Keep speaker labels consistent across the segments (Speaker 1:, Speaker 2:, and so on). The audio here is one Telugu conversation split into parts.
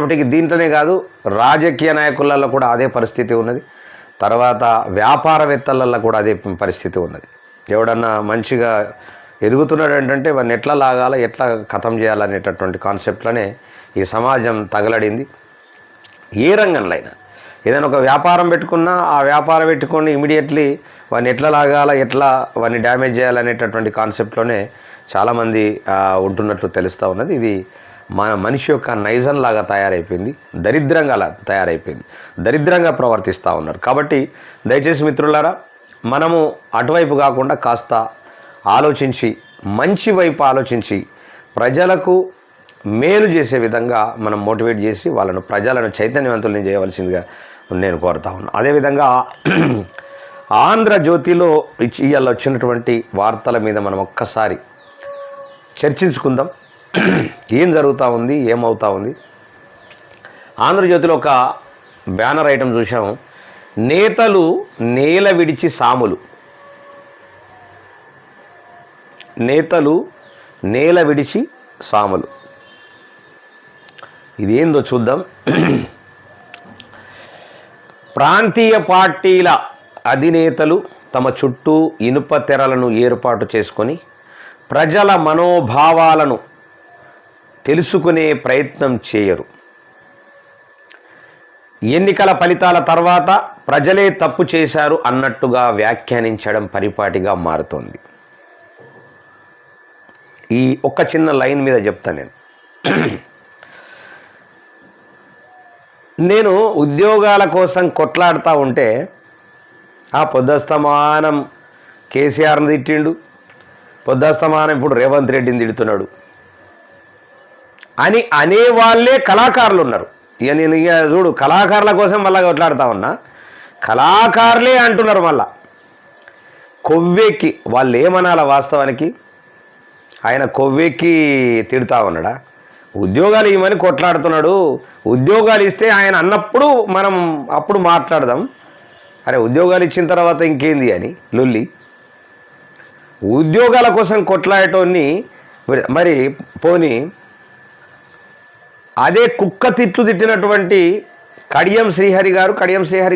Speaker 1: పోటీకి దీంట్లోనే కాదు, రాజకీయ నాయకులలో కూడా అదే పరిస్థితి ఉన్నది. తర్వాత వ్యాపారవేత్తలలో కూడా అదే పరిస్థితి ఉన్నది. ఎవడన్నా మంచిగా ఎదుగుతున్నాడు ఏంటంటే వాడిని ఎట్లా లాగాల, ఎట్లా ఖతం చేయాలనేటటువంటి కాన్సెప్ట్లోనే ఈ సమాజం తగలడింది. ఏ రంగంలో అయినా ఏదైనా ఒక వ్యాపారం పెట్టుకున్నా ఆ వ్యాపారం పెట్టుకొని ఇమీడియట్లీ వాడిని ఎట్లా లాగాల, ఎట్లా వాడిని డ్యామేజ్ చేయాలనేటటువంటి కాన్సెప్ట్లోనే చాలామంది ఉంటున్నట్లు తెలుస్తూ ఉన్నది. ఇది మన మనిషి యొక్క నైజంలాగా తయారైపోయింది, దరిద్రంగా తయారైపోయింది, దరిద్రంగా ప్రవర్తిస్తూ ఉన్నారు. కాబట్టి దయచేసి మిత్రులారా, మనము అటువైపు కాకుండా కాస్త ఆలోచించి, మంచి వైపు ఆలోచించి, ప్రజలకు మేలు చేసే విధంగా మనం మోటివేట్ చేసి వాళ్ళను, ప్రజలను చైతన్యవంతులను చేయవలసిందిగా నేను కోరుతా ఉన్నాను. అదేవిధంగా ఆంధ్రజ్యోతిలో ఇవాళ వచ్చినటువంటి వార్తల మీద మనం ఒక్కసారి చర్చించుకుందాం. ఏం జరుగుతూ ఉంది, ఏమవుతూ ఉంది. ఆంధ్రజ్యోతిలో ఒక బ్యానర్ ఐటమ్ చూసాము, నేతలు నేల విడిచి సాములు. నేతలు నేల విడిచి సాములు. ఇది ఏందో చూద్దాం. ప్రాంతీయ పార్టీల అధినేతలు తమ చుట్టూ ఇనుప తెరలను ఏర్పాటు చేసుకొని ప్రజల మనోభావాలను తెలుసుకునే ప్రయత్నం చేయరు. ఎన్నికల ఫలితాల తర్వాత ప్రజలే తప్పు చేశారు అన్నట్టుగా వ్యాఖ్యానించడం పరిపాటిగా మారుతోంది. ఈ ఒక్క చిన్న లైన్ మీద చెప్తాను నేను ఉద్యోగాల కోసం కొట్లాడుతూ ఉంటే ఆ పొద్దస్తమానం కేసీఆర్ని తిట్టిండు, పొద్దస్తమానం ఇప్పుడు రేవంత్ రెడ్డిని తిడుతున్నాడు అని అనేవాళ్ళే కళాకారులు ఉన్నారు. ఇక నేను చూడు, కళాకారుల కోసం మళ్ళీ కొట్లాడుతూ ఉన్నా, కళాకారులే అంటున్నారు మళ్ళా కొవ్వెక్కి. వాళ్ళు ఏమనాల వాస్తవానికి? ఆయన కొవ్వెక్కి తిడుతూ ఉన్నాడా? ఉద్యోగాలు ఇవ్వమని కొట్లాడుతున్నాడు. ఉద్యోగాలు ఇస్తే ఆయన అన్నప్పుడు మనం అప్పుడు మాట్లాడదాం. అరే ఉద్యోగాలు ఇచ్చిన తర్వాత ఇంకేంది అని లొల్లి. ఉద్యోగాల కోసం కొట్లాడటోని మరి పోని అదే కుక్క తిట్లు తిట్టినటువంటి కడియం శ్రీహరి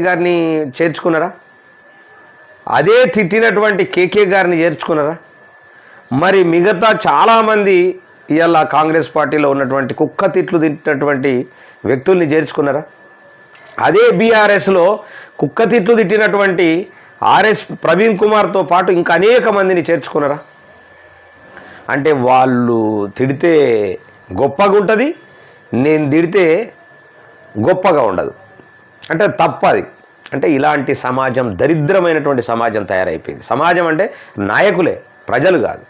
Speaker 1: గారిని చేర్చుకున్నారా? అదే తిట్టినటువంటి కేకే గారిని చేర్చుకున్నారా? మరి మిగతా చాలామంది ఇవాళ కాంగ్రెస్ పార్టీలో ఉన్నటువంటి కుక్క తిట్లు తిట్టినటువంటి వ్యక్తుల్ని చేర్చుకున్నారా? అదే బీఆర్ఎస్లో కుక్క తిట్లు తిట్టినటువంటి ఆర్ఎస్ ప్రవీణ్ కుమార్తో పాటు ఇంకా అనేక మందిని చేర్చుకున్నారా? అంటే వాళ్ళు తిడితే గొప్పగా ఉంటుంది, నేను తిడితే గొప్పగా ఉండదు అంటే తప్పది. అంటే ఇలాంటి సమాజం, దరిద్రమైనటువంటి సమాజం తయారైపోయింది. సమాజం అంటే నాయకులే, ప్రజలు కాదు.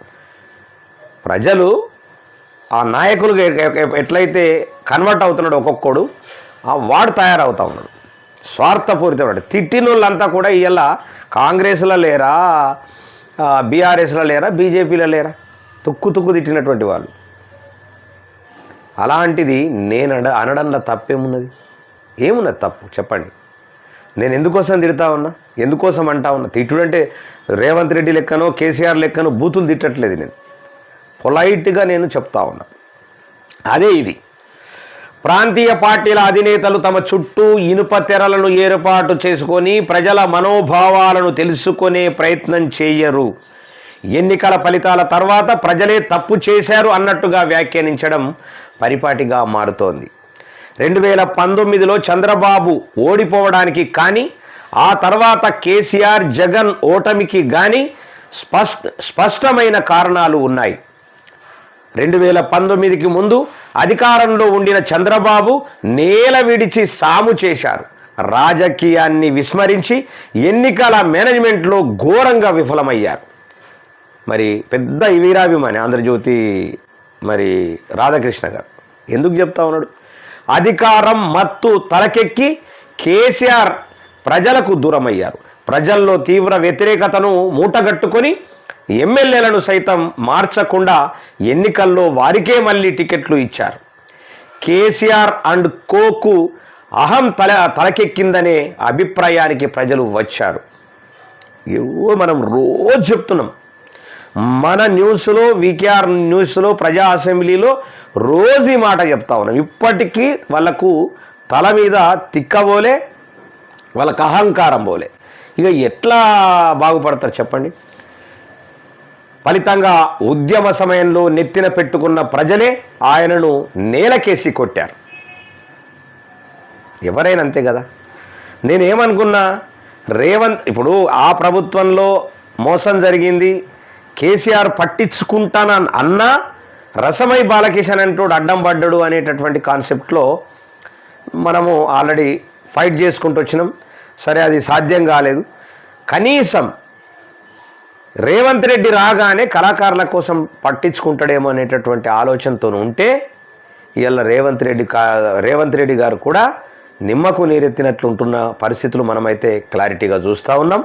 Speaker 1: ప్రజలు ఆ నాయకులు ఎట్లయితే కన్వర్ట్ అవుతున్నాడు ఒక్కొక్కడు, వాడు తయారవుతూ ఉన్నాడు. స్వార్థపూరితమైన తిట్టిన వాళ్ళంతా కూడా ఇలా కాంగ్రెస్లో లేరా, బీఆర్ఎస్లో లేరా, బీజేపీలో లేరా? తుక్కు తిట్టినటువంటి వాళ్ళు. అలాంటిది నేను అనడంలో తప్పేమున్నది? ఏమున్నది తప్పు చెప్పండి? నేను ఎందుకోసం తిడతా ఉన్నా, ఎందుకోసం అంటా ఉన్నా? తిట్టుడంటే రేవంత్ రెడ్డి లెక్కనో కేసీఆర్ లెక్కనో బూతులు తిట్టట్లేదు, నేను పొలైట్గా నేను చెప్తా ఉన్నా. అదే ఇది. ప్రాంతీయ పార్టీల అధినేతలు తమ చుట్టూ ఇనుప తెరలను ఏర్పాటు చేసుకొని ప్రజల మనోభావాలను తెలుసుకునే ప్రయత్నం చేయరు. ఎన్నికల ఫలితాల తర్వాత ప్రజలే తప్పు చేశారు అన్నట్టుగా వ్యాఖ్యానించడం పరిపాటిగా మారుతోంది. 2019లో చంద్రబాబు ఓడిపోవడానికి కానీ, ఆ తర్వాత కేసీఆర్ జగన్ ఓటమికి కానీ స్పష్టమైన కారణాలు ఉన్నాయి. 2019కి ముందు అధికారంలో ఉండిన చంద్రబాబు నేల విడిచి సాము చేశారు. రాజకీయాన్ని విస్మరించి ఎన్నికల మేనేజ్మెంట్లో ఘోరంగా విఫలమయ్యారు. మరి పెద్ద వీరాభిమాని ఆంధ్రజ్యోతి మరి రాధాకృష్ణ గారు ఎందుకు చెప్తా ఉన్నాడు? అధికారం మత్తు తలకెక్కి కేసీఆర్ ప్రజలకు దూరమయ్యారు. ప్రజల్లో తీవ్ర వ్యతిరేకతను మూటగట్టుకొని ఎమ్మెల్యేలను సైతం మార్చకుండా ఎన్నికల్లో వారికే మళ్ళీ టికెట్లు ఇచ్చారు. కేసీఆర్ అండ్ కోకు అహం తలకెక్కిందనే అభిప్రాయానికి ప్రజలు వచ్చారు. ఏవో మనం రోజు చెప్తున్నాం, మన న్యూస్లో, వికేఆర్ న్యూస్లో, ప్రజా అసెంబ్లీలో రోజు ఈ మాట చెప్తా ఉన్నాం. ఇప్పటికీ వాళ్ళకు తల మీద తిక్కబోలే, వాళ్ళకు అహంకారం పోలే. ఇక ఎట్లా బాగుపడతారు చెప్పండి? ఫలితంగా ఉద్యమ సమయంలో నెత్తిన పెట్టుకున్న ప్రజలే ఆయనను నేలకేసి కొట్టారు. ఎవరైనా అంతే కదా. నేనేమనుకున్నా, రేవంత్ ఇప్పుడు ఆ ప్రభుత్వంలో మోసం జరిగింది, కేసీఆర్ పట్టించుకుంటానని అన్నా రసమై బాలకిషన్ అంటూ అడ్డం పడ్డాడు అనేటటువంటి కాన్సెప్ట్లో మనము ఆల్రెడీ ఫైట్ చేసుకుంటూ వచ్చినాం. సరే, అది సాధ్యం కాలేదు. కనీసం రేవంత్ రెడ్డి రాగానే కళాకారుల కోసం పట్టించుకుంటాడేమో అనేటటువంటి ఆలోచనతో ఉంటే ఇవాళ రేవంత్ రెడ్డి గారు కూడా నిమ్మకు నీరెత్తినట్లుంటున్న పరిస్థితులు మనమైతే క్లారిటీగా చూస్తూ ఉన్నాం.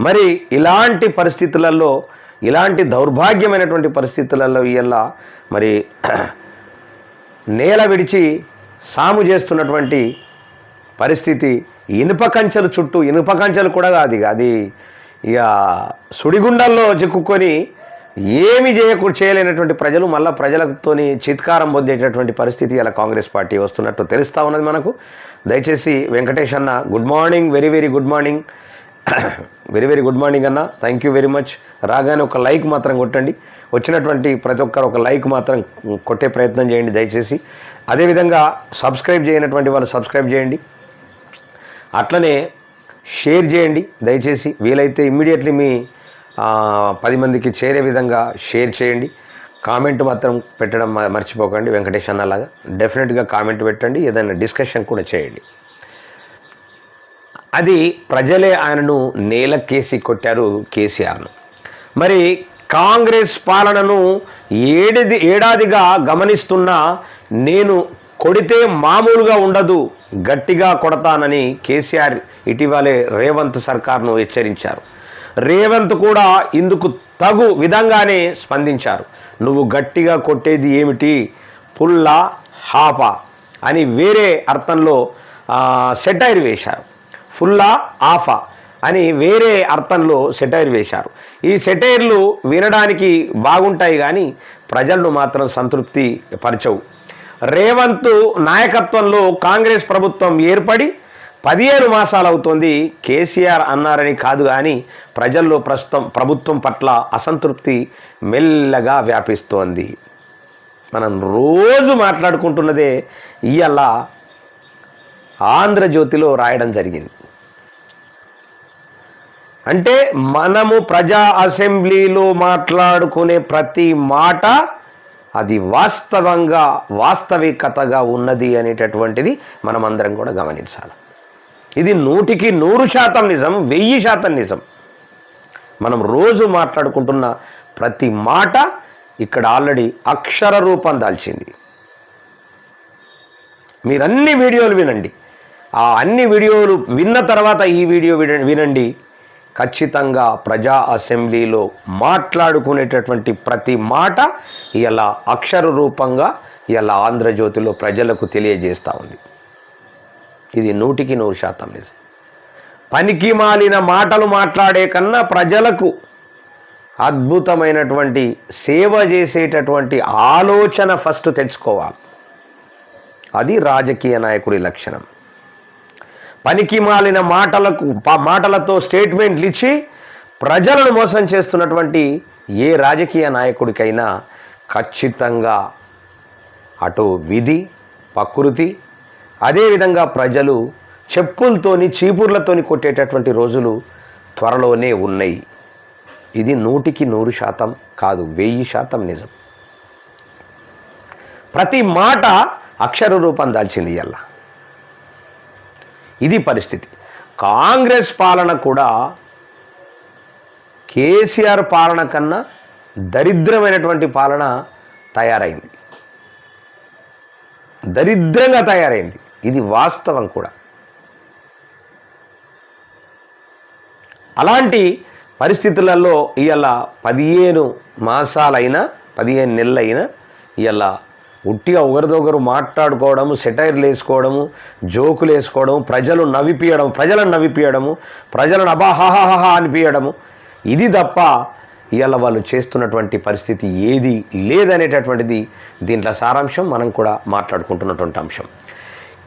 Speaker 1: మరి ఇలాంటి పరిస్థితులలో, ఇలాంటి దౌర్భాగ్యమైనటువంటి పరిస్థితులలో ఇవాళ మరి నేల విడిచి సాము చేస్తున్నటువంటి పరిస్థితి. ఇనుప కంచెలు చుట్టూ, ఇనుప కంచెలు కూడా కాదు, అది ఇక సుడిగుండాల్లో చిక్కుకొని ఏమి చేయలేనటువంటి ప్రజలు మళ్ళీ ప్రజలతోని చిత్కారం పొందేటటువంటి పరిస్థితి ఇలా కాంగ్రెస్ పార్టీ వస్తున్నట్టు తెలుస్తూ ఉన్నది మనకు. దయచేసి వెంకటేష్ అన్న, good morning, very very good morning, very very good morning అన్న, థ్యాంక్ యూ వెరీ మచ్. రాగానే ఒక లైక్ మాత్రం కొట్టండి, వచ్చినటువంటి ప్రతి ఒక్కరు ఒక లైక్ మాత్రం కొట్టే ప్రయత్నం చేయండి దయచేసి. అదేవిధంగా సబ్స్క్రైబ్ చేయనటువంటి వాళ్ళు సబ్స్క్రైబ్ చేయండి, అట్లనే షేర్ చేయండి దయచేసి. వీలైతే ఇమ్మీడియట్లీ మీ 10 మందికి చేరే విధంగా షేర్ చేయండి. కామెంట్ మాత్రం పెట్టడం మర్చిపోకండి. వెంకటేష్ అన్నలాగా డెఫినెట్గా కామెంట్ పెట్టండి, ఏదైనా డిస్కషన్ కూడా చేయండి. అది ప్రజలే ఆయనను నేలకేసి కొట్టారు కేసీఆర్ను. మరి కాంగ్రెస్ పాలనను ఏడాదిగా గమనిస్తున్నా నేను కొడితే మామూలుగా ఉండదు, గట్టిగా కొడతానని కేసీఆర్ ఇటీవలే రేవంత్ సర్కార్ను హెచ్చరించారు. రేవంత్ కూడా ఇందుకు తగు విధంగానే స్పందించారు. నువ్వు గట్టిగా కొట్టేది ఏమిటి, పుల్లా హాపా అని వేరే అర్థంలో సెటైర్ వేశారు. ఫుల్లా ఆఫా అని వేరే అర్థంలో సెటైర్ వేశారు. ఈ సెటైర్లు వినడానికి బాగుంటాయి కానీ ప్రజలను మాత్రం సంతృప్తి పరచవు. రేవంత్ నాయకత్వంలో కాంగ్రెస్ ప్రభుత్వం ఏర్పడి 15 మాసాలు అవుతోంది. కేసీఆర్ అన్నారని కాదు కానీ ప్రజల్లో ప్రస్తుతం ప్రభుత్వం పట్ల అసంతృప్తి మెల్లగా వ్యాపిస్తోంది. మనం రోజు మాట్లాడుకుంటున్నదే ఇవాళ ఆంధ్రజ్యోతిలో రాయడం జరిగింది. అంటే మనము ప్రజా అసెంబ్లీలో మాట్లాడుకునే ప్రతి మాట అది వాస్తవికతగా ఉన్నది అనేటటువంటిది మనమందరం కూడా గమనించాలి. ఇది 100% నిజం, 1000% నిజం. మనం రోజు మాట్లాడుకుంటున్న ప్రతి మాట ఇక్కడ ఆల్రెడీ అక్షర రూపం దాల్చింది. మీరు అన్ని వీడియోలు వినండి, ఆ అన్ని వీడియోలు విన్న తర్వాత ఈ వీడియో వినండి. ఖచ్చితంగా ప్రజా అసెంబ్లీలో మాట్లాడుకునేటటువంటి ప్రతి మాట ఇలా అక్షర రూపంగా ఇలా ఆంధ్రజ్యోతిలో ప్రజలకు తెలియజేస్తూ ఉంది. ఇది 100% నిజం. పనికి మాలిన మాటలు మాట్లాడే కన్నా ప్రజలకు అద్భుతమైనటువంటి సేవ చేసేటటువంటి ఆలోచన ఫస్ట్ తెచ్చుకోవాలి. అది రాజకీయ నాయకుడి లక్షణం. పనికి మాలిన మాటలతో స్టేట్మెంట్లు ఇచ్చి ప్రజలను మోసం చేస్తున్నటువంటి ఏ రాజకీయ నాయకుడికైనా ఖచ్చితంగా అటు విధి, ప్రకృతి, అదేవిధంగా ప్రజలు చెప్పులతోని, చీపుర్లతోని కొట్టేటటువంటి రోజులు త్వరలోనే ఉన్నాయి. ఇది 100% కాదు, 1000% నిజం. ప్రతి మాట అక్షర రూపం దాల్చింది ఇవాళ. ఇది పరిస్థితి. కాంగ్రెస్ పాలన కూడా కేసీఆర్ పాలన కన్నా దరిద్రమైనటువంటి పాలన తయారైంది, దరిద్రంగా తయారైంది. ఇది వాస్తవం కూడా. అలాంటి పరిస్థితులలో ఇవాళ 15 మాసాలైనా 15 నెలలైనా ఇవాళ ఉట్టిగా ఒకరిదొకరు మాట్లాడుకోవడము, సెటైర్లు వేసుకోవడము, జోకులు వేసుకోవడము, ప్రజలను నవ్విపియడము, ప్రజలను అబాహాహా అనిపించడము, ఇది తప్ప ఇవాళ వాళ్ళు చేస్తున్నటువంటి పరిస్థితి ఏది లేదనేటటువంటిది దీంట్లో సారాంశం. మనం కూడా మాట్లాడుకుంటున్నటువంటి అంశం.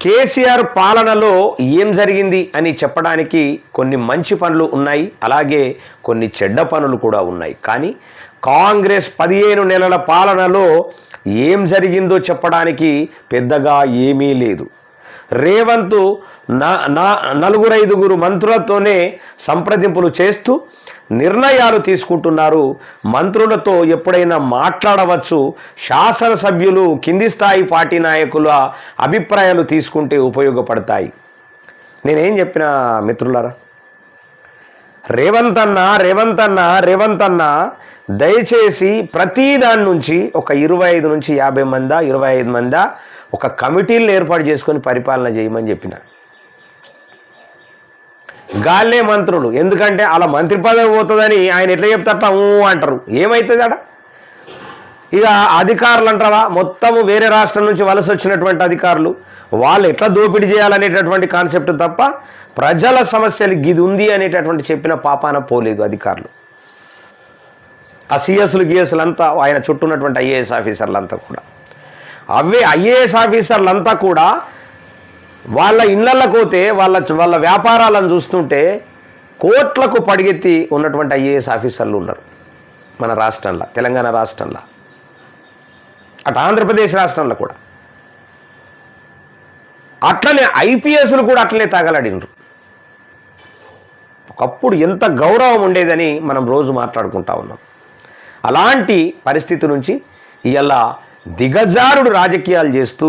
Speaker 1: కేసీఆర్ పాలనలో ఏం జరిగింది అని చెప్పడానికి కొన్ని మంచి పనులు ఉన్నాయి, అలాగే కొన్ని చెడ్డ పనులు కూడా ఉన్నాయి. కానీ కాంగ్రెస్ 15 నెలల పాలనలో ఏం జరిగిందో చెప్పడానికి పెద్దగా ఏమీ లేదు. రేవంత్ 4-5 మంత్రులతోనే సంప్రదింపులు చేస్తూ నిర్ణయాలు తీసుకుంటున్నారు. మంత్రులతో ఎప్పుడైనా మాట్లాడవచ్చు. శాసనసభ్యులు కింది స్థాయి పార్టీ నాయకుల అభిప్రాయాలు తీసుకుంటే ఉపయోగపడతాయి. నేనేం చెప్పిన మిత్రులారా, రేవంత్ అన్న దయచేసి ప్రతి దాని నుంచి ఒక 25 నుంచి 50 మందా 25 మందా ఒక కమిటీలను ఏర్పాటు చేసుకొని పరిపాలన చేయమని చెప్పిన. గాల్లే మంత్రులు, ఎందుకంటే అలా మంత్రి పదవి పోతుందని ఆయన ఎట్లా చెప్తారట అంటారు. ఏమవుతుంది అక్కడ? ఇక అధికారులు అంటారా, మొత్తము వేరే రాష్ట్రం నుంచి వలస వచ్చినటువంటి అధికారులు, వాళ్ళు ఎట్లా దోపిడీ చేయాలనేటటువంటి కాన్సెప్ట్ తప్ప ప్రజల సమస్యలు గిది ఉంది అనేటటువంటి చెప్పిన పాపాన పోలేదు అధికారులు. ఆ సిఎస్లు అంతా ఆయన చుట్టూ ఉన్నటువంటి ఐఏఎస్ ఆఫీసర్లంతా కూడా, అవే ఐఏఎస్ ఆఫీసర్లంతా కూడా వాళ్ళ ఇళ్లలోకి పోతే వాళ్ళ వ్యాపారాలను చూస్తుంటే కోట్లకు పడిగెత్తి ఉన్నటువంటి ఐఏఎస్ ఆఫీసర్లు ఉన్నారు మన రాష్ట్రంలో, తెలంగాణ రాష్ట్రంలో, అటు ఆంధ్రప్రదేశ్ రాష్ట్రంలో కూడా. అట్లనే ఐపీఎస్లు కూడా అట్లనే తగలడినరు. ఒకప్పుడు ఎంత గౌరవం ఉండేదని మనం రోజు మాట్లాడుకుంటా ఉన్నాం. అలాంటి పరిస్థితి నుంచి ఇలా దిగజారుడు రాజకీయాలు చేస్తూ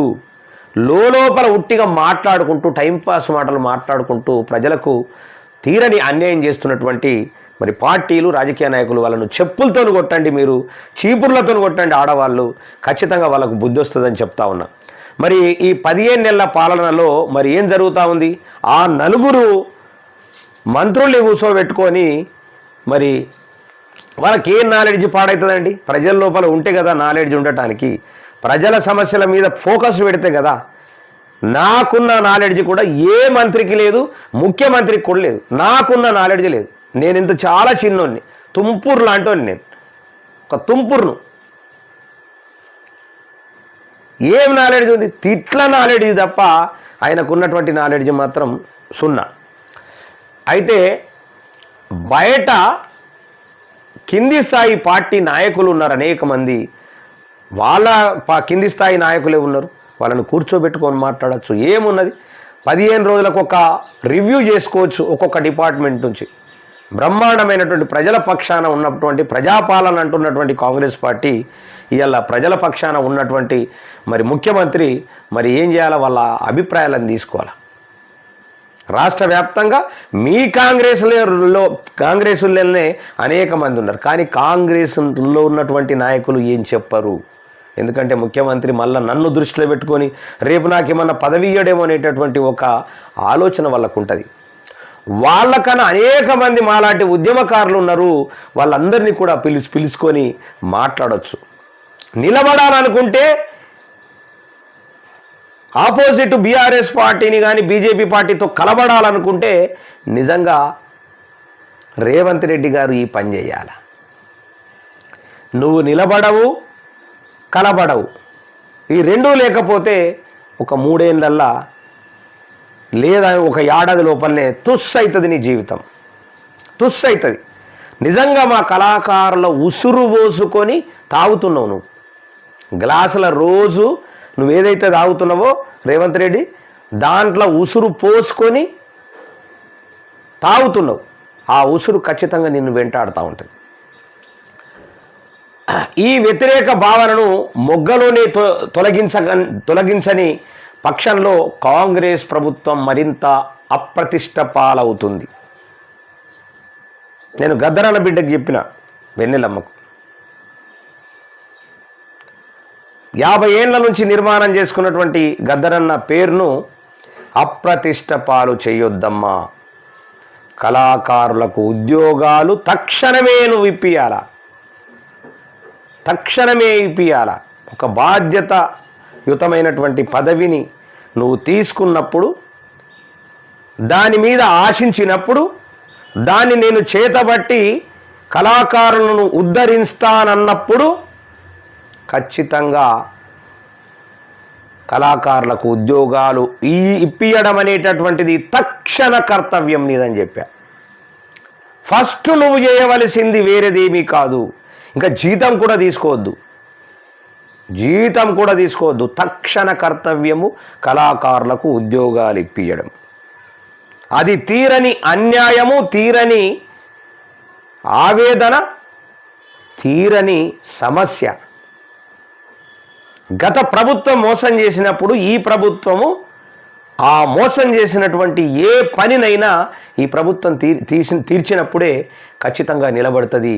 Speaker 1: లోపల ఉట్టిగా మాట్లాడుకుంటూ టైంపాస్ మాటలు మాట్లాడుకుంటూ ప్రజలకు తీరని అన్యాయం చేస్తున్నటువంటి మరి పార్టీలు, రాజకీయ నాయకులు వాళ్ళను చెప్పులతో కొట్టండి, మీరు చీపుర్లతో కొట్టండి ఆడవాళ్ళు, ఖచ్చితంగా వాళ్ళకు బుద్ధి వస్తుందని చెప్తా ఉన్నా. మరి ఈ 15 నెలల పాలనలో మరి ఏం జరుగుతూ ఉంది? ఆ 4 మంత్రుల్ని కూర్చోబెట్టుకొని మరి వాళ్ళకి ఏం నాలెడ్జ్ పాడవుతుందండి? ప్రజల లోపల ఉంటే కదా నాలెడ్జ్ ఉండటానికి, ప్రజల సమస్యల మీద ఫోకస్ పెడితే కదా. నాకున్న నాలెడ్జ్ కూడా ఏ మంత్రికి లేదు, ముఖ్యమంత్రికి కూడా లేదు. నాకున్న నాలెడ్జ్ లేదు. నేను ఇంత చాలా చిన్నోడిని, తుంపూరు లాంటి నేను, ఒక తుంపూరును. ఏం నాలెడ్జ్ ఉంది? తిట్ల నాలెడ్జ్ తప్ప ఆయనకున్నటువంటి నాలెడ్జ్ మాత్రం 0. అయితే బయట కింది స్థాయి పార్టీ నాయకులు ఉన్నారు అనేక మంది, వాళ్ళ కింది స్థాయి నాయకులే ఉన్నారు. వాళ్ళని కూర్చోబెట్టుకొని మాట్లాడచ్చు. ఏమున్నది? 15 రోజులకు ఒక రివ్యూ చేసుకోవచ్చు ఒక్కొక్క డిపార్ట్మెంట్ నుంచి. బ్రహ్మాండమైనటువంటి ప్రజల పక్షాన ఉన్నటువంటి ప్రజాపాలన అంటున్నటువంటి కాంగ్రెస్ పార్టీ ఇవాళ ప్రజల పక్షాన ఉన్నటువంటి మరి ముఖ్యమంత్రి మరి ఏం చేయాలో వాళ్ళ అభిప్రాయాలను తీసుకోవాలి. రాష్ట్ర వ్యాప్తంగా మీ కాంగ్రెసులోనే అనేక మంది ఉన్నారు, కానీ కాంగ్రెస్లో ఉన్నటువంటి నాయకులు ఏం చెప్పరు. ఎందుకంటే ముఖ్యమంత్రి మళ్ళీ నన్ను దృష్టిలో పెట్టుకొని రేపు నాకు ఏమన్నా పదవి ఇయ్యడేమో అనేటటువంటి ఒక ఆలోచన వాళ్ళకు ఉంటుంది. వాళ్ళకన్నా అనేక మంది మాలాంటి ఉద్యమకారులు ఉన్నారు, వాళ్ళందరినీ కూడా పిలుచుకొని మాట్లాడవచ్చు. నిలబడాలనుకుంటే ఆపోజిట్ బీఆర్ఎస్ పార్టీని కానీ బీజేపీ పార్టీతో కలబడాలనుకుంటే నిజంగా రేవంత్ రెడ్డి గారు ఈ పని చేయాలి. నువ్వు నిలబడవు, కలబడవు, ఈ రెండూ లేకపోతే ఒక 3 ఏళ్ళల్లా లేదా ఒక ఏడాది లోపలనే తుస్సవుతుంది నీ జీవితం, తుస్సవుతుంది. నిజంగా మా కళాకారుల ఉసురు పోసుకొని తాగుతున్నావు నువ్వు. గ్లాసుల రోజు నువ్వు ఏదైతే తాగుతున్నావో రేవంత్ రెడ్డి, దాంట్లో ఉసురు పోసుకొని తాగుతున్నావు. ఆ ఉసురు ఖచ్చితంగా నిన్ను వెంటాడుతూ ఉంటుంది. ఈ వ్యతిరేక భావనను మొగ్గలోనే తొలగించని పక్షంలో కాంగ్రెస్ ప్రభుత్వం మరింత అప్రతిష్ట పాలవుతుంది. నేను గద్దరన్న బిడ్డకు చెప్పిన, వెన్నెలమ్మకు 50 ఏళ్ల నుంచి నిర్మాణం చేసుకున్నటువంటి గద్దరన్న పేరును అప్రతిష్ట పాలు చేయొద్దమ్మా. కళాకారులకు ఉద్యోగాలు తక్షణమే నువ్వు ఇప్పియాలా, తక్షణమే ఇప్పియాలా. ఒక బాధ్యతయుతమైనటువంటి పదవిని నువ్వు తీసుకున్నప్పుడు, దాని మీద ఆశించినప్పుడు, దాన్ని నేను చేతబట్టి కళాకారులను ఉద్ధరిస్తానన్నప్పుడు ఖచ్చితంగా కళాకారులకు ఉద్యోగాలు ఇప్పియడం అనేటటువంటిది తక్షణ కర్తవ్యం నీదని చెప్పా. ఫస్ట్ నువ్వు చేయవలసింది వేరేదేమీ కాదు. ఇంకా జీతం కూడా తీసుకోవద్దు. తక్షణ కర్తవ్యము కళాకారులకు ఉద్యోగాలు ఇప్పియడం. అది తీరని అన్యాయము, తీరని ఆవేదన, తీరని సమస్య. గత ప్రభుత్వం మోసం చేసినప్పుడు ఈ ప్రభుత్వము ఆ మోసం చేసినటువంటి ఏ పనినైనా ఈ ప్రభుత్వం తీర్చినప్పుడే ఖచ్చితంగా నిలబడుతుంది.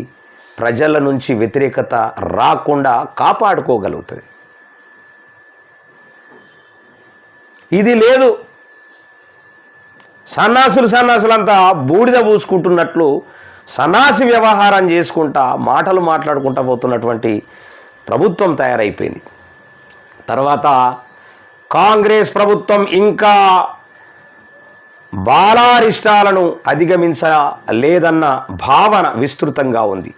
Speaker 1: ప్రజల నుంచి వ్యతిరేకత రాకుండా కాపాడుకోగలుగుతుంది. ఇది లేదు. సన్నాసులంతా బూడిద పూసుకుంటున్నట్లు సన్నాసి వ్యవహారం చేసుకుంటా మాటలు మాట్లాడుకుంటా పోతున్నటువంటి ప్రభుత్వం తయారైపోయింది. తర్వాత కాంగ్రెస్ ప్రభుత్వం ఇంకా బాలారిష్టాలను అధిగమించలేదన్న భావన విస్తృతంగా ఉంది.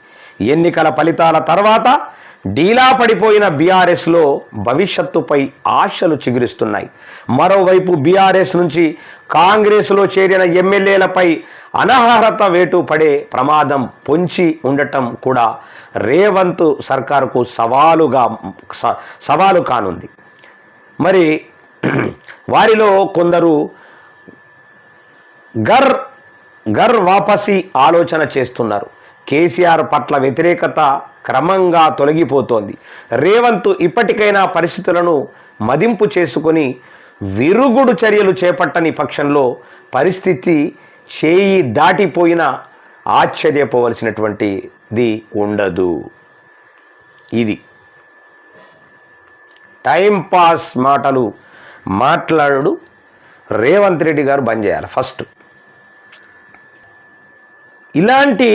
Speaker 1: ఎన్నికల ఫలితాల తర్వాత డీలా పడిపోయిన బీఆర్ఎస్లో భవిష్యత్తుపై ఆశలు చిగురిస్తున్నాయి. మరోవైపు బీఆర్ఎస్ నుంచి కాంగ్రెస్లో చేరిన ఎమ్మెల్యేలపై అనర్హత వేటు పడే ప్రమాదం పొంచి ఉండటం కూడా రేవంత్ సర్కారుకు సవాలు కానుంది. మరి వారిలో కొందరు గర్ వాపసి ఆలోచన చేస్తున్నారు. కేసీఆర్ పట్ల వ్యతిరేకత క్రమంగా తొలగిపోతోంది. రేవంత్ ఇప్పటికైనా పరిస్థితులను మదింపు చేసుకొని విరుగుడు చర్యలు చేపట్టని పక్షంలో పరిస్థితి చేయి దాటిపోయినా ఆశ్చర్యపోవలసినటువంటిది ఉండదు. ఇది టైంపాస్ మాటలు మాట్లాడు రేవంత్ రెడ్డి గారు బంద్ చేయాలి ఫస్ట్. ఇలాంటి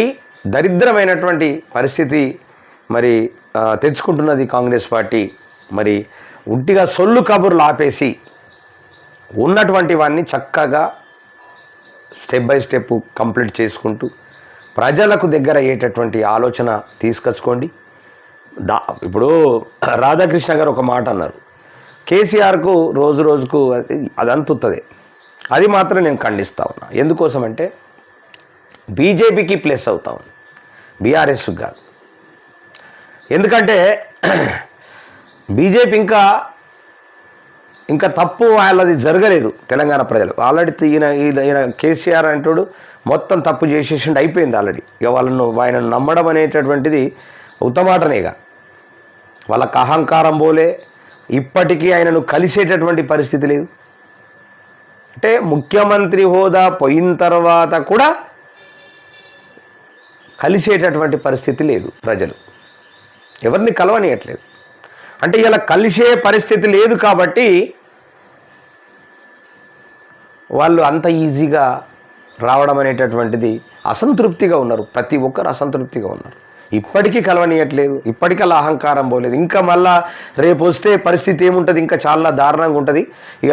Speaker 1: దరిద్రమైనటువంటి పరిస్థితి మరి తెచ్చుకుంటున్నది కాంగ్రెస్ పార్టీ. మరి ఉట్టిగా సొల్లు కబుర్లు ఆపేసి ఉన్నటువంటి వాడిని చక్కగా స్టెప్ బై స్టెప్ కంప్లీట్ చేసుకుంటూ ప్రజలకు దగ్గర అయ్యేటటువంటి ఆలోచన తీసుకొచ్చుకోండి. ఇప్పుడు రాధాకృష్ణ గారు ఒక మాట అన్నారు, కేసీఆర్కు రోజు రోజుకు అదంతుతుంది. అది మాత్రం నేను ఖండిస్తా ఉన్నా. ఎందుకోసమంటే బీజేపీకి ప్లస్ అవుతా ఉంది, బీఆర్ఎస్ కాదు. ఎందుకంటే బీజేపీ ఇంకా తప్పు వాళ్ళది జరగలేదు. తెలంగాణ ప్రజలు ఆల్రెడీ ఈయన కేసీఆర్ అంటాడు మొత్తం తప్పు చేసేసిండు, అయిపోయింది ఆల్రెడీ. ఇక ఆయనను నమ్మడం అనేటటువంటిది ఉత్తమాటనేగా. వాళ్ళకి అహంకారం పోలే, ఇప్పటికీ ఆయనను కలిసేటటువంటి పరిస్థితి లేదు. అంటే ముఖ్యమంత్రి హోదా పోయిన తర్వాత కూడా కలిసేటటువంటి పరిస్థితి లేదు. ప్రజలు ఎవరిని కలవనియట్లేదు. అంటే ఇలా కలిసే పరిస్థితి లేదు కాబట్టి వాళ్ళు అంత ఈజీగా రావడం అనేటటువంటిది అసంతృప్తిగా ఉన్నారు. ప్రతి ఒక్కరు అసంతృప్తిగా ఉన్నారు. ఇప్పటికీ కలవనీయట్లేదు, ఇప్పటికల్లా అహంకారం పోలేదు. ఇంకా మళ్ళా రేపు వస్తే పరిస్థితి ఏముంటుంది, ఇంకా చాలా దారుణంగా ఉంటుంది. ఇక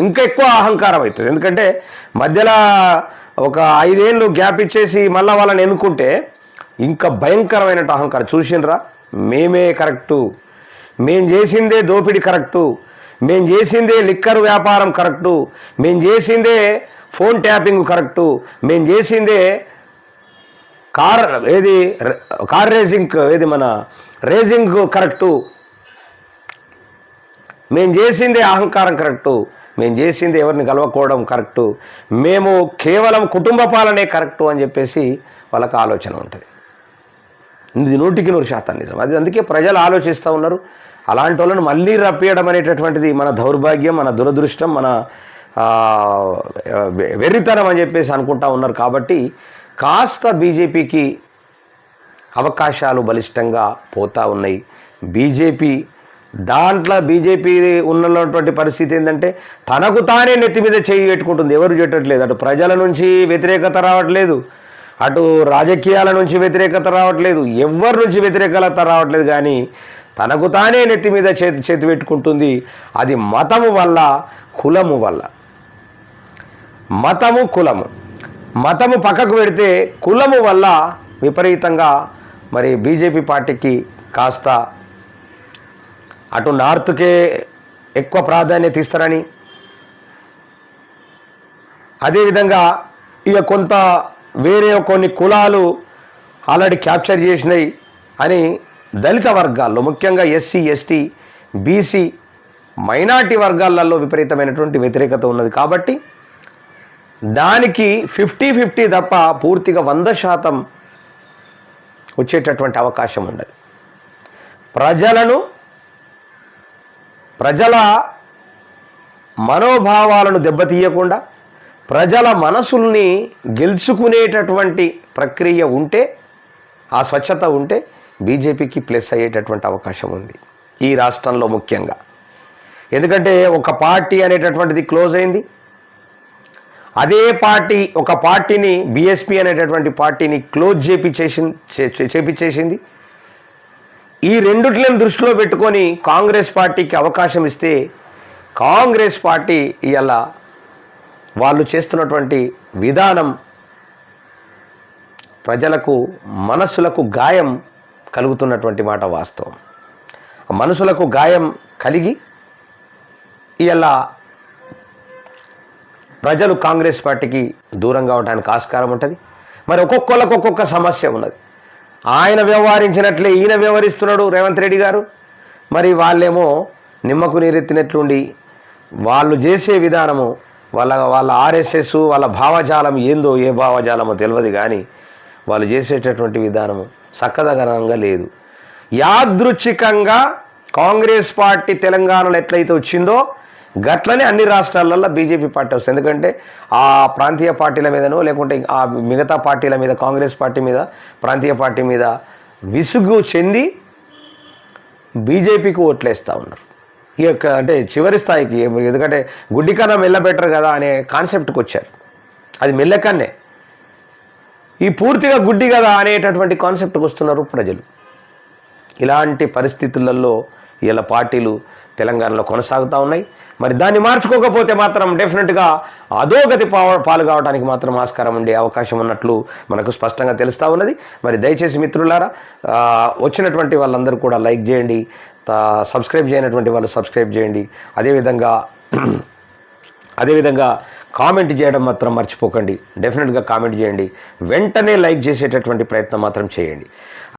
Speaker 1: ఇంకా ఎక్కువ అహంకారం అవుతుంది. ఎందుకంటే మధ్యలో ఒక 5 ఏళ్ళు గ్యాప్ ఇచ్చేసి మళ్ళీ వాళ్ళని ఎన్నుకుంటే ఇంకా భయంకరమైన అహంకారం. చూసిండ్రా, మేమే కరెక్టు, మేం చేసిందే దోపిడీ కరెక్టు, మేం చేసిందే లిక్కర్ వ్యాపారం కరెక్టు, మేం చేసిందే ఫోన్ ట్యాపింగ్ కరెక్టు, మేం చేసిందే కార్ రేసింగ్ మన రేసింగ్ కరెక్టు, మేము చేసిందే అహంకారం కరెక్టు, మేము చేసింది ఎవరిని కలవకపోవడం కరెక్టు, మేము కేవలం కుటుంబ పాలనే కరెక్టు అని చెప్పేసి వాళ్ళకి ఆలోచన ఉంటుంది. ఇది 100% నిజం. అది అందుకే ప్రజలు ఆలోచిస్తూ ఉన్నారు. అలాంటి వాళ్ళని మళ్ళీ రప్పియడం అనేటటువంటిది మన దౌర్భాగ్యం, మన దురదృష్టం, మన వెర్రితనం అని చెప్పేసి అనుకుంటా ఉన్నారు. కాబట్టి కాస్త బీజేపీకి అవకాశాలు బలిష్టంగా పోతూ ఉన్నాయి. బీజేపీ ఉన్నటువంటి పరిస్థితి ఏంటంటే తనకు తానే నెత్తి మీద చేయి పెట్టుకుంటుంది. ఎవరు చేయట్లేదు. అటు ప్రజల నుంచి వ్యతిరేకత రావట్లేదు, అటు రాజకీయాల నుంచి వ్యతిరేకత రావట్లేదు, ఎవరి నుంచి వ్యతిరేకత రావట్లేదు. కానీ తనకు తానే నెత్తి మీద చేతి పెట్టుకుంటుంది. అది మతము వల్ల, కులము వల్ల. మతము పక్కకు పెడితే కులము వల్ల విపరీతంగా మరి బీజేపీ పార్టీకి కాస్త అటు నార్త్కే ఎక్కువ ప్రాధాన్యత ఇస్తారని, అదేవిధంగా ఇక కొంత వేరే కొన్ని కులాలు ఆల్రెడీ క్యాప్చర్ చేసినాయి అని దళిత వర్గాల్లో, ముఖ్యంగా ఎస్సీ ఎస్టీ బీసీ మైనార్టీ వర్గాలలో విపరీతమైనటువంటి వ్యతిరేకత ఉన్నది. కాబట్టి దానికి 50-50 తప్ప పూర్తిగా 100% వచ్చేటటువంటి అవకాశం ఉండదు. ప్రజల మనోభావాలను దెబ్బతీయకుండా ప్రజల మనసుల్ని గెలుచుకునేటటువంటి ప్రక్రియ ఉంటే, ఆ స్వచ్ఛత ఉంటే బీజేపీకి ప్లస్ అయ్యేటటువంటి అవకాశం ఉంది ఈ రాష్ట్రంలో ముఖ్యంగా. ఎందుకంటే ఒక పార్టీ అనేటటువంటిది క్లోజ్ అయింది. అదే పార్టీ ఒక పార్టీని, బీఎస్పీ అనేటటువంటి పార్టీని క్లోజ్ చేపించేసింది. ఈ రెండిట్లను దృష్టిలో పెట్టుకొని కాంగ్రెస్ పార్టీకి అవకాశం ఇస్తే, కాంగ్రెస్ పార్టీ ఇలా వాళ్ళు చేస్తున్నటువంటి విధానం ప్రజలకు మనసులకు గాయం కలుగుతున్నటువంటి మాట వాస్తవం. మనసులకు గాయం కలిగి ఇలా ప్రజలు కాంగ్రెస్ పార్టీకి దూరం కావడానికి ఆస్కారం ఉంటుంది. మరి ఒక్కొక్కళ్ళకు ఒక్కొక్క సమస్య ఉన్నది. ఆయన వ్యవహరించినట్లే ఈయన వ్యవహరిస్తున్నాడు రేవంత్ రెడ్డి గారు. మరి వాళ్ళేమో నిమ్మకు నీరెత్తినట్లుండి వాళ్ళు చేసే విధానము, వాళ్ళ ఆర్ఎస్ఎస్ వాళ్ళ భావజాలం ఏందో, ఏ భావజాలమో తెలియదు, కానీ వాళ్ళు చేసేటటువంటి విధానము చక్కదనంగా లేదు. యాదృచ్ఛికంగా కాంగ్రెస్ పార్టీ తెలంగాణలో ఎట్లయితే వచ్చిందో గట్లనే అన్ని రాష్ట్రాలలో బీజేపీ పార్టీ వస్తుంది. ఎందుకంటే ఆ ప్రాంతీయ పార్టీల మీదనో లేకుంటే ఆ మిగతా పార్టీల మీద, కాంగ్రెస్ పార్టీ మీద, ప్రాంతీయ పార్టీ మీద విసుగు చెంది బీజేపీకి ఓట్లేస్తూ ఉన్నారు. ఈ యొక్క అంటే చివరి స్థాయికి, ఎందుకంటే గుడ్డి కన్నా మెల్ల బెటర్ కదా అనే కాన్సెప్ట్కి వచ్చారు. అది మెల్లకన్నే, ఈ పూర్తిగా గుడ్డి కదా అనేటటువంటి కాన్సెప్ట్కి వస్తున్నారు ప్రజలు. ఇలాంటి పరిస్థితులలో ఇలా పార్టీలు తెలంగాణలో కొనసాగుతూ ఉన్నాయి. మరి దాన్ని మార్చుకోకపోతే మాత్రం డెఫినెట్గా అధోగతి పాలు కావడానికి మాత్రం ఆస్కారం ఉండే అవకాశం ఉన్నట్లు మనకు స్పష్టంగా తెలుస్తూ ఉన్నది. మరి దయచేసి మిత్రులారా, వచ్చినటువంటి వాళ్ళందరూ కూడా లైక్ చేయండి, సబ్స్క్రైబ్ చేయనటువంటి వాళ్ళు సబ్స్క్రైబ్ చేయండి. అదేవిధంగా కామెంట్ చేయడం మాత్రం మర్చిపోకండి. డెఫినెట్గా కామెంట్ చేయండి, వెంటనే లైక్ చేసేటటువంటి ప్రయత్నం మాత్రం చేయండి.